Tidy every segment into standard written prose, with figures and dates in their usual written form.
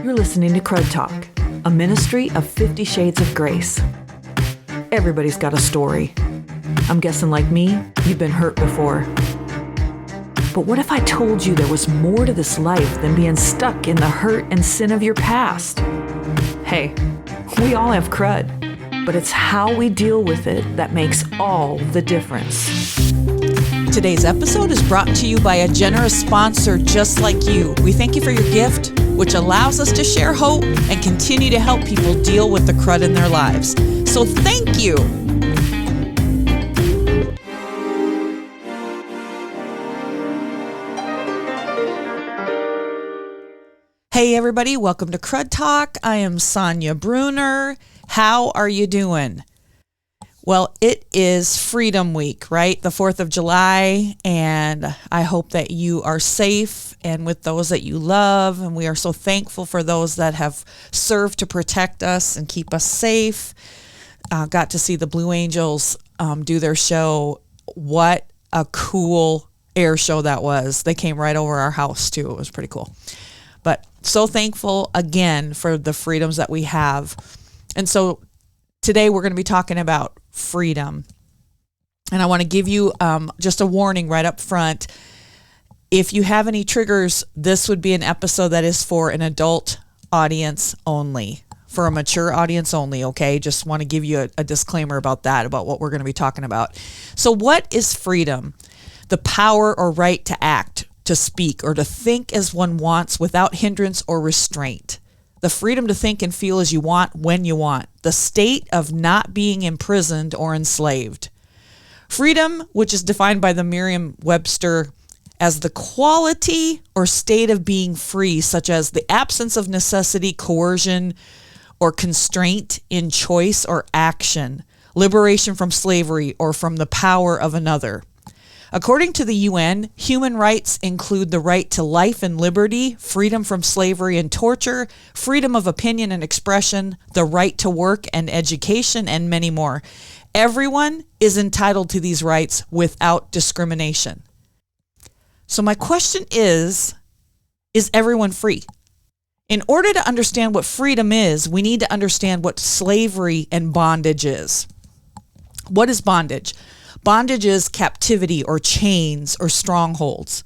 You're listening to Crud Talk, a ministry of 50 Shades of Grace. Everybody's got a story. I'm guessing like me, you've been hurt before. But what if I told you there was more to this life than being stuck in the hurt and sin of your past? Hey, we all have crud, but it's how we deal with it that makes all the difference. Today's episode is brought to you by a generous sponsor just like you. We thank you for your gift, which allows us to share hope and continue to help people deal with the crud in their lives. So thank you. Hey everybody, welcome to Crud Talk. I am Sonia Bruner. How are you doing? Well, it is Freedom Week, right? The 4th of July, and I hope that you are safe and with those that you love, and we are so thankful for those that have served to protect us and keep us safe. Got to see the Blue Angels do their show. What a cool air show that was. They came right over our house, too. It was pretty cool. But so thankful, again, for the freedoms that we have. And so today we're going to be talking about freedom. And I want to give you just a warning right up front. If you have any triggers, this would be an episode that is for an adult audience only, for a mature audience only, okay? Just want to give you a disclaimer about that, about what we're going to be talking about. So what is freedom? The power or right to act, to speak, or to think as one wants without hindrance or restraint. The freedom to think and feel as you want when you want. The state of not being imprisoned or enslaved. Freedom, which is defined by the Merriam-Webster as the quality or state of being free, such as the absence of necessity, coercion, or constraint in choice or action. Liberation from slavery or from the power of another. According to the UN, human rights include the right to life and liberty, freedom from slavery and torture, freedom of opinion and expression, the right to work and education, and many more. Everyone is entitled to these rights without discrimination. So my question is everyone free? In order to understand what freedom is, we need to understand what slavery and bondage is. What is bondage? Bondage is captivity or chains or strongholds.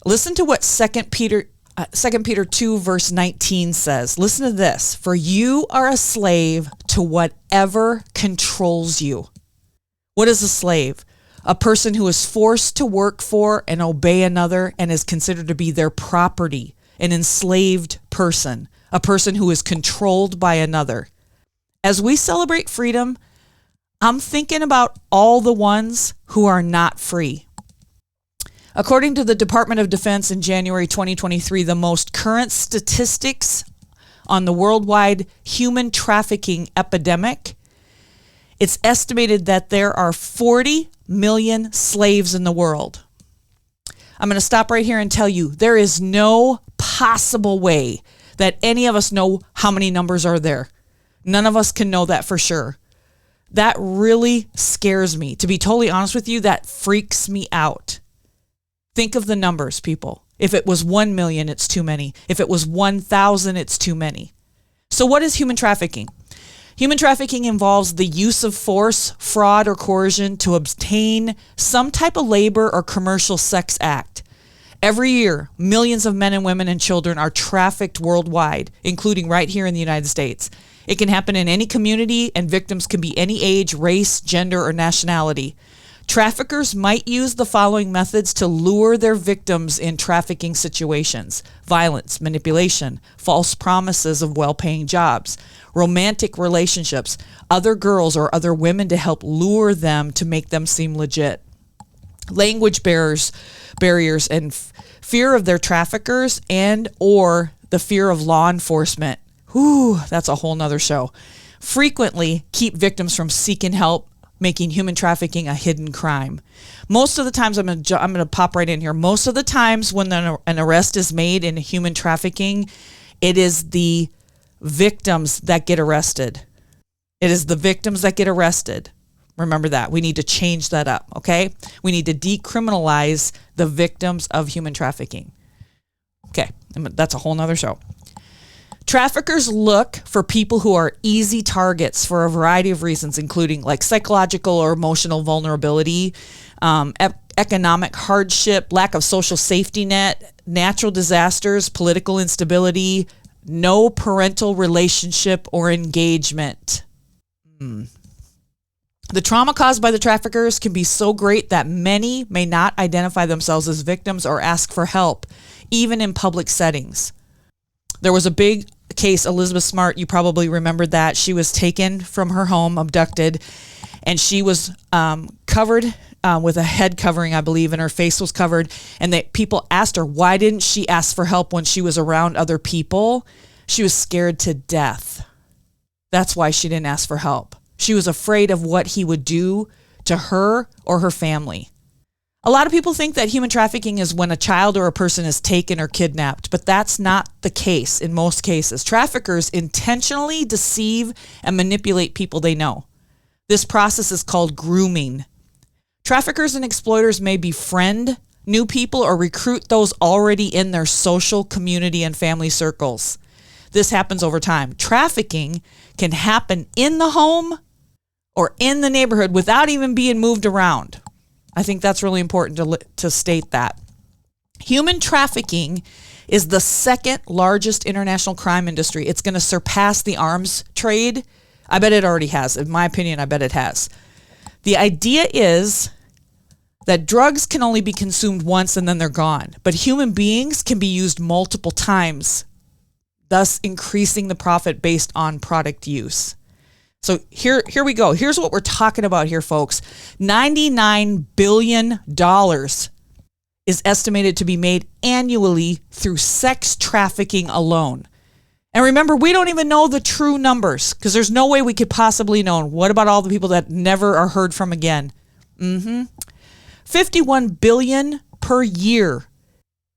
Listen to what 2 Peter 2 verse 19 says. Listen to this. For you are a slave to whatever controls you. What is a slave? A person who is forced to work for and obey another and is considered to be their property. An enslaved person. A person who is controlled by another. As we celebrate freedom, I'm thinking about all the ones who are not free. According to the Department of Defense in January 2023, the most current statistics on the worldwide human trafficking epidemic, it's estimated that there are 40 million slaves in the world. I'm going to stop right here and tell you, there is no possible way that any of us know how many numbers are there. None of us can know that for sure. That really scares me. To be totally honest with you, that freaks me out. Think of the numbers, people. If it was 1 million, it's too many. If it was 1,000, it's too many. So what is human trafficking? Human trafficking involves the use of force, fraud, or coercion to obtain some type of labor or commercial sex act. Every year, millions of men and women and children are trafficked worldwide, including right here in the United States. It can happen in any community, and victims can be any age, race, gender, or nationality. Traffickers might use the following methods to lure their victims in trafficking situations: violence, manipulation, false promises of well-paying jobs, romantic relationships, other girls or other women to help lure them to make them seem legit. Language barriers and fear of their traffickers and or the fear of law enforcement. That's a whole nother show. Frequently keep victims from seeking help, making human trafficking a hidden crime. Most of the times, I'm going to pop right in here. Most of the times when an arrest is made in human trafficking, it is the victims that get arrested. It is the victims that get arrested. Remember that. We need to change that up, okay? We need to decriminalize the victims of human trafficking. Okay, that's a whole nother show. Traffickers look for people who are easy targets for a variety of reasons, including like psychological or emotional vulnerability, economic hardship, lack of social safety net, natural disasters, political instability, no parental relationship or engagement. The trauma caused by the traffickers can be so great that many may not identify themselves as victims or ask for help, even in public settings. There was a big case, Elizabeth Smart, you probably remembered that. She was taken from her home, abducted, and she was covered with a head covering, I believe, and her face was covered. And people asked her, why didn't she ask for help when she was around other people? She was scared to death. That's why she didn't ask for help. She was afraid of what he would do to her or her family. A lot of people think that human trafficking is when a child or a person is taken or kidnapped, but that's not the case in most cases. Traffickers intentionally deceive and manipulate people they know. This process is called grooming. Traffickers and exploiters may befriend new people or recruit those already in their social, community, and family circles. This happens over time. Trafficking can happen in the home or in the neighborhood without even being moved around. I think that's really important to state that. Human trafficking is the second largest international crime industry. It's going to surpass the arms trade. I bet it already has. In my opinion, I bet it has. The idea is that drugs can only be consumed once and then they're gone, but human beings can be used multiple times, thus increasing the profit based on product use. So here we go. Here's what we're talking about here, folks. $99 billion is estimated to be made annually through sex trafficking alone. And remember, we don't even know the true numbers because there's no way we could possibly know. What about all the people that never are heard from again? 51 billion per year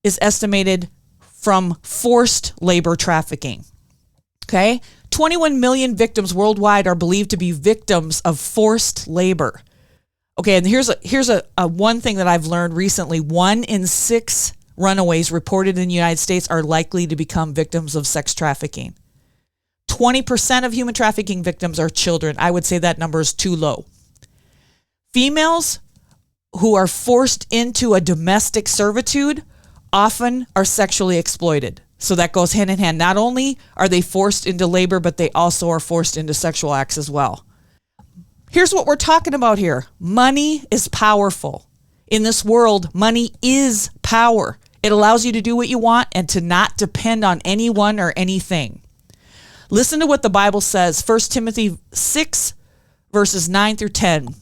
is estimated from forced labor trafficking. Okay? 21 million victims worldwide are believed to be victims of forced labor. Okay, and here's a one thing that I've learned recently. 1 in 6 runaways reported in the United States are likely to become victims of sex trafficking. 20% of human trafficking victims are children. I would say that number is too low. Females who are forced into a domestic servitude often are sexually exploited. So that goes hand in hand. Not only are they forced into labor, but they also are forced into sexual acts as well. Here's what we're talking about here. Money is powerful. In this world, money is power. It allows you to do what you want and to not depend on anyone or anything. Listen to what the Bible says, 1 Timothy 6, verses 9 through 10.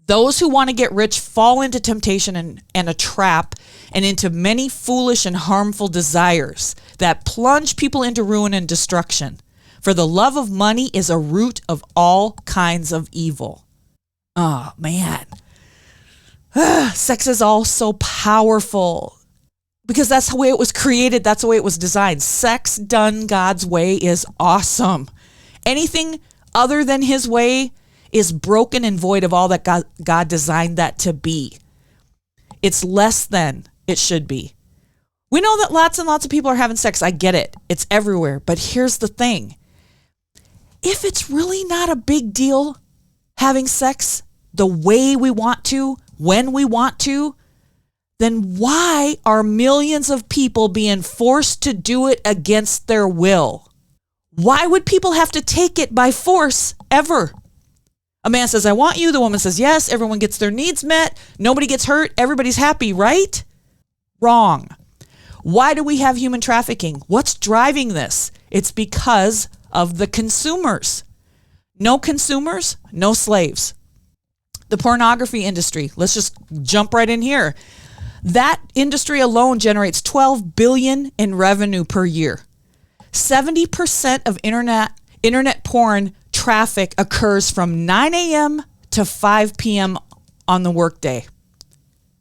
Those who want to get rich fall into temptation and a trap and into many foolish and harmful desires that plunge people into ruin and destruction. For the love of money is a root of all kinds of evil. Oh, man. Sex is all so powerful because that's the way it was created. That's the way it was designed. Sex done God's way is awesome. Anything other than his way is broken and void of all that God designed that to be. It's less than it should be. We know that lots and lots of people are having sex. I get it. It's everywhere. But here's the thing. If it's really not a big deal having sex the way we want to, when we want to, then why are millions of people being forced to do it against their will? Why would people have to take it by force ever? A man says, I want you. The woman says, yes. Everyone gets their needs met. Nobody gets hurt. Everybody's happy, right? Wrong. Why do we have human trafficking? What's driving this? It's because of the consumers. No consumers, no slaves. The pornography industry, let's just jump right in here. That industry alone generates $12 billion in revenue per year. 70% of internet porn traffic occurs from 9 a.m. to 5 p.m. on the workday.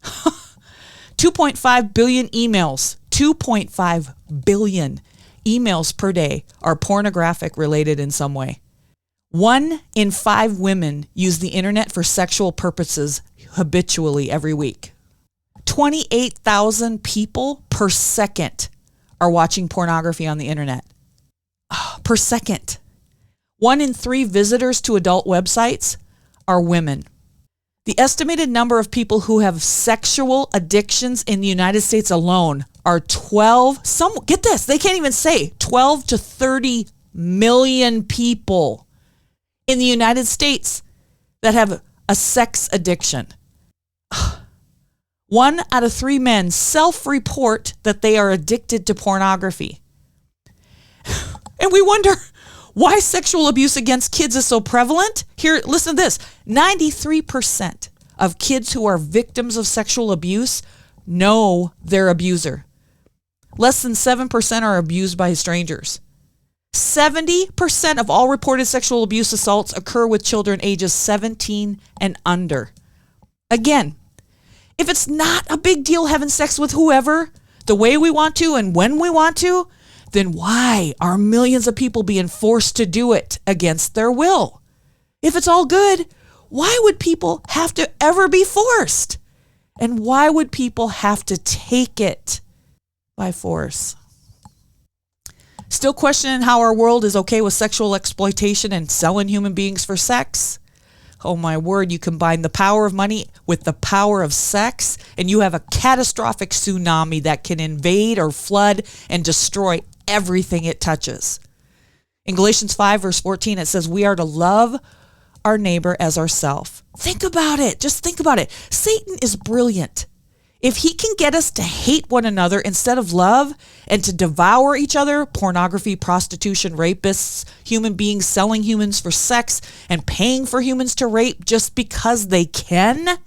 2.5 billion emails, 2.5 billion emails per day are pornographic related in some way. 1 in 5 women use the internet for sexual purposes habitually every week. 28,000 people per second are watching pornography on the internet. per second. 1 in 3 visitors to adult websites are women. The estimated number of people who have sexual addictions in the United States alone are 12, get this, they can't even say 12 to 30 million people in the United States that have a sex addiction. 1 out of 3 men self-report that they are addicted to pornography. And we wonder why sexual abuse against kids is so prevalent. Here, listen to this. 93% of kids who are victims of sexual abuse know their abuser. Less than 7% are abused by strangers. 70% of all reported sexual abuse assaults occur with children ages 17 and under. Again, if it's not a big deal having sex with whoever, the way we want to and when we want to, then why are millions of people being forced to do it against their will? If it's all good, why would people have to ever be forced? And why would people have to take it by force? Still questioning how our world is okay with sexual exploitation and selling human beings for sex? Oh my word, you combine the power of money with the power of sex, and you have a catastrophic tsunami that can invade or flood and destroy everything it touches. In Galatians 5, verse 14, it says, we are to love our neighbor as ourselves. Think about it. Just think about it. Satan is brilliant. If he can get us to hate one another instead of love and to devour each other, pornography, prostitution, rapists, human beings selling humans for sex and paying for humans to rape just because they can,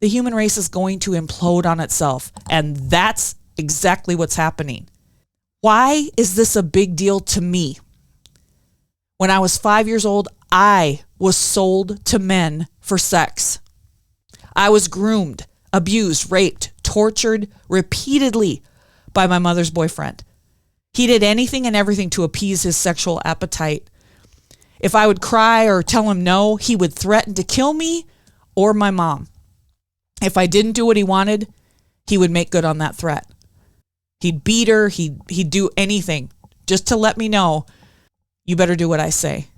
the human race is going to implode on itself. And that's exactly what's happening. Why is this a big deal to me? When I was 5 years old, I was sold to men for sex. I was groomed, abused, raped, tortured repeatedly by my mother's boyfriend. He did anything and everything to appease his sexual appetite. If I would cry or tell him no, he would threaten to kill me or my mom. If I didn't do what he wanted, he would make good on that threat. He'd beat her, he'd do anything just to let me know, you better do what I say.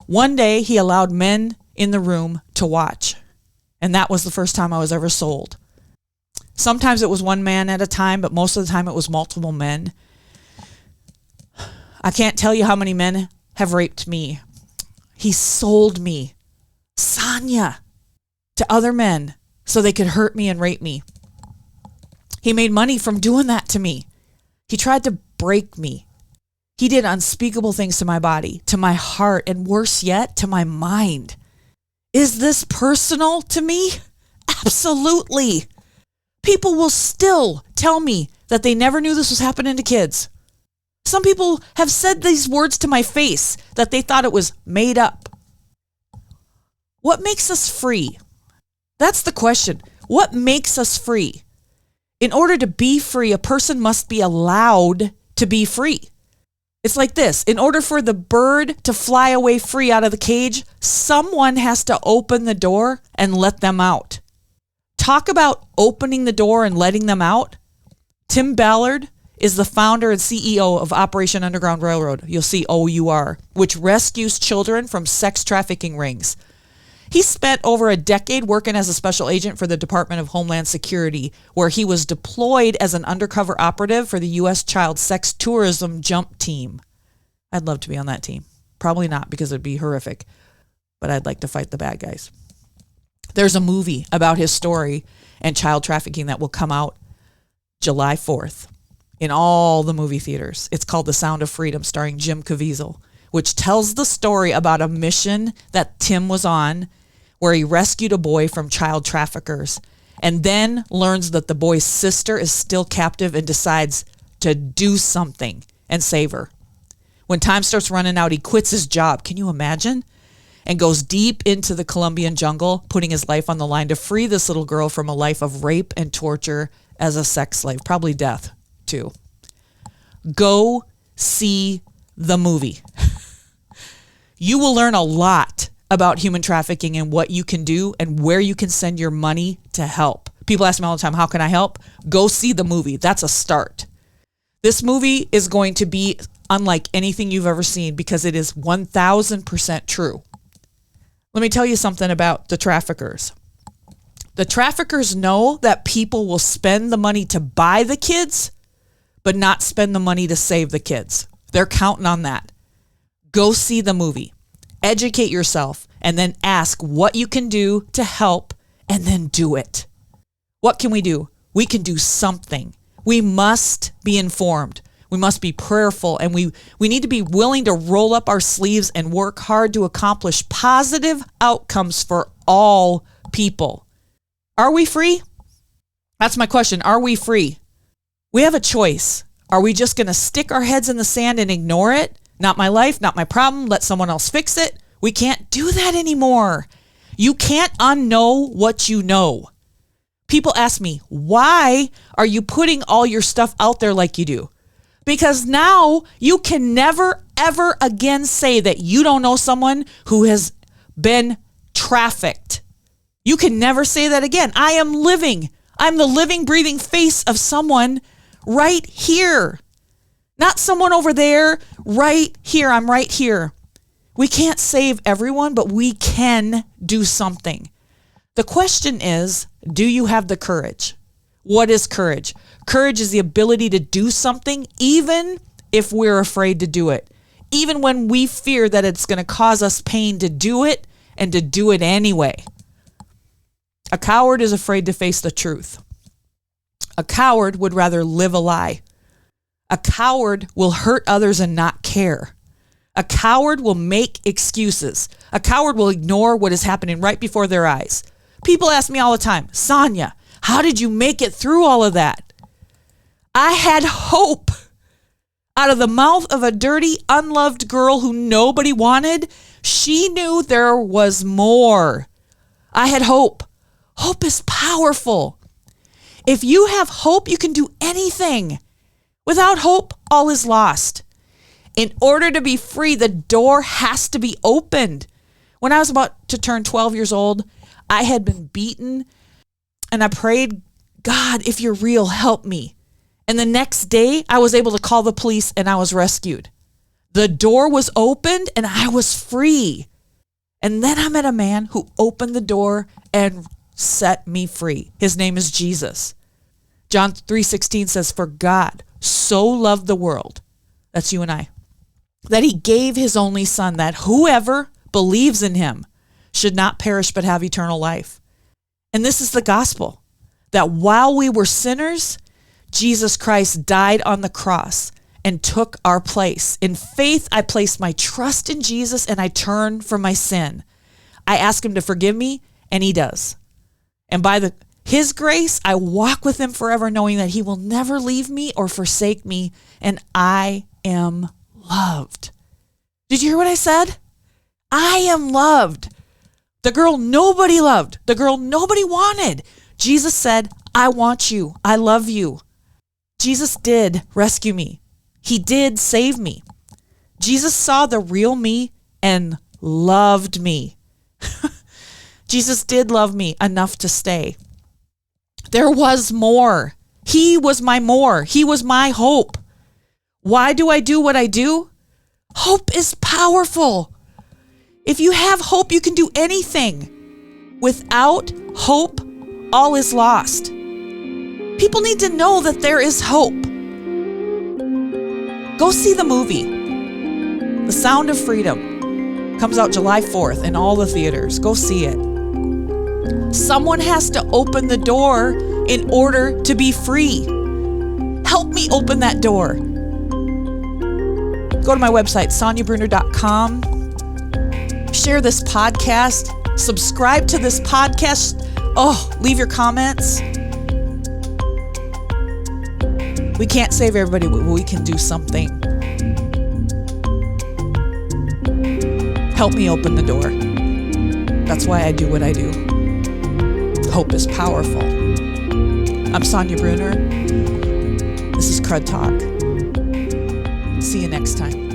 One day, he allowed men in the room to watch. And that was the first time I was ever sold. Sometimes it was one man at a time, but most of the time it was multiple men. I can't tell you how many men have raped me. He sold me, Sonia, to other men so they could hurt me and rape me. He made money from doing that to me. He tried to break me. He did unspeakable things to my body, to my heart, and worse yet, to my mind. Is this personal to me? Absolutely. People will still tell me that they never knew this was happening to kids. Some people have said these words to my face that they thought it was made up. What makes us free? That's the question. What makes us free? In order to be free, a person must be allowed to be free. It's like this. In order for the bird to fly away free out of the cage, someone has to open the door and let them out. Talk about opening the door and letting them out. Tim Ballard is the founder and CEO of Operation Underground Railroad. You'll see OUR, which rescues children from sex trafficking rings. He spent over a decade working as a special agent for the Department of Homeland Security, where he was deployed as an undercover operative for the U.S. Child Sex Tourism Jump Team. I'd love to be on that team. Probably not, because it'd be horrific, but I'd like to fight the bad guys. There's a movie about his story and child trafficking that will come out July 4th in all the movie theaters. It's called The Sound of Freedom, starring Jim Caviezel, which tells the story about a mission that Tim was on where he rescued a boy from child traffickers and then learns that the boy's sister is still captive and decides to do something and save her. When time starts running out, he quits his job. Can you imagine? And goes deep into the Colombian jungle, putting his life on the line to free this little girl from a life of rape and torture as a sex slave, probably death too. Go see the movie. You will learn a lot about human trafficking and what you can do and where you can send your money to help. People ask me all the time, how can I help? Go see the movie. That's a start. This movie is going to be unlike anything you've ever seen because it is 1,000% true. Let me tell you something about the traffickers. The traffickers know that people will spend the money to buy the kids, but not spend the money to save the kids. They're counting on that. Go see the movie. Educate yourself, and then ask what you can do to help, and then do it. What can we do? We can do something. We must be informed. We must be prayerful, and we need to be willing to roll up our sleeves and work hard to accomplish positive outcomes for all people. Are we free? That's my question. Are we free? We have a choice. Are we just going to stick our heads in the sand and ignore it? Not my life, not my problem. Let someone else fix it. We can't do that anymore. You can't unknow what you know. People ask me, why are you putting all your stuff out there like you do? Because now you can never, ever again say that you don't know someone who has been trafficked. You can never say that again. I'm the living, breathing face of someone right here. Not someone over there, right here. I'm right here. We can't save everyone, but we can do something. The question is, do you have the courage? What is courage? Courage is the ability to do something even if we're afraid to do it. Even when we fear that it's going to cause us pain to do it and to do it anyway. A coward is afraid to face the truth. A coward would rather live a lie. A coward will hurt others and not care. A coward will make excuses. A coward will ignore what is happening right before their eyes. People ask me all the time, Sonia, how did you make it through all of that? I had hope. Out of the mouth of a dirty, unloved girl who nobody wanted, she knew there was more. I had hope. Hope is powerful. If you have hope, you can do anything. Without hope, all is lost. In order to be free, the door has to be opened. When I was about to turn 12 years old, I had been beaten, and I prayed, God, if you're real, help me. And the next day, I was able to call the police, and I was rescued. The door was opened, and I was free. And then I met a man who opened the door and set me free. His name is Jesus. John 3:16 says, for God so loved the world, that's you and I, that he gave his only son, that whoever believes in him should not perish but have eternal life. And this is the gospel, that while we were sinners, Jesus Christ died on the cross and took our place. In faith, I placed my trust in Jesus and I turn from my sin. I ask him to forgive me, and he does. And by his grace, I walk with him forever, knowing that he will never leave me or forsake me, and I am loved. Did you hear what I said? I am loved. The girl nobody loved, the girl nobody wanted. Jesus said, I want you. I love you. Jesus did rescue me. He did save me. Jesus saw the real me and loved me. Jesus did love me enough to stay. There was more. He was my more. He was my hope. Why do I do what I do? Hope is powerful. If you have hope, you can do anything. Without hope, all is lost. People need to know that there is hope. Go see the movie. The Sound of Freedom comes out July 4th in all the theaters. Go see it. Someone has to open the door in order to be free. Help me open that door. Go to my website, soniabruner.com. Share this podcast. Subscribe to this podcast. Leave your comments. We can't save everybody, but we can do something. Help me open the door. That's why I do what I do. Hope is powerful. I'm Sonia Bruner. This is Crud Talk. See you next time.